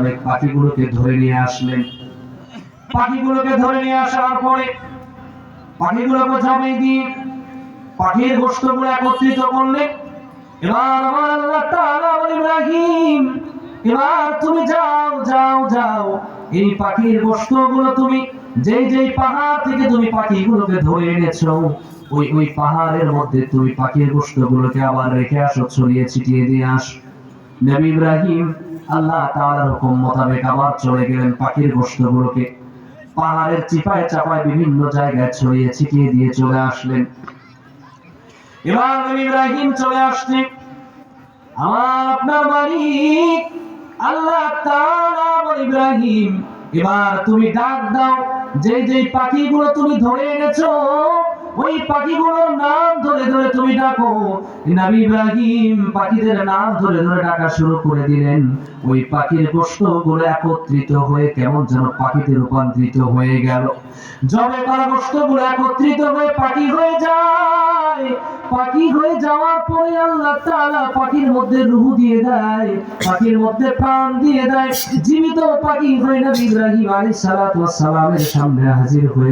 অনেক পাখিগুলোকে ধরে নিয়ে আসলেন। পাখিগুলোকে ধরে নিয়ে আসার পরে পাখিগুলোকে জমে দিয়ে পাখির গোশতগুলো একত্রিত করলেন। এবার আমার আল্লাহ তাআলা বলেন, ইব্রাহিম এবার তুমি যাও যাও যাও, এই পাখির গোশতগুলো তুমি যেই যেই পাহাড় থেকে তুমি পাখিগুলোকে ধরে এনেছো, ওই ওই পাহাড়ের মধ্যে তুমি পাখির গোশতগুলোকে আবার রেখে আসো, ছড়িয়ে ছিটিয়ে দিয়ে আসো। নবী ইব্রাহিম আল্লাহ তাআলার হুকুম মোতাবেক আবার চলে গেলেন, পাখির গোশতগুলোকে পাহাড়ের চিপায় চাপায় বিভিন্ন জায়গায় ছড়িয়ে ছিটিয়ে দিয়ে চলে আসলেন। এবার নবী ইব্রাহিম চলে আসছে, আমার আপনার বাড়ি। আল্লাহ তাআলা বলেন, ইব্রাহিম এবার তুমি ডাক দাও, যে যে পাখিগুলো তুমি ধরে এনেছো ওই পাখিগুলোর নাম ধরে ধরে তুমি ডাকো। নবী ইব্রাহিম পাখিদের নাম ধরে ধরে ডাকা শুরু করে দিলেন। ওই পাখির গোশতগুলো একত্রিত হয়ে কেমন যেন পাখিতে রূপান্তরিত হয়ে গেল। জবে করা গোশতগুলো একত্রিত হয়ে পাখি হয়ে যায়। পাখি হয়ে যাওয়ার পরে আল্লাহ তাআলা পাখির মধ্যে রূহ দিয়ে দেয়, পাখির মধ্যে প্রাণ দিয়ে দেয়। জীবিত পাখি হয়ে নবী ইব্রাহিম আলাইহিস সালাতু ওয়াস সালামের সামনে হাজির হয়ে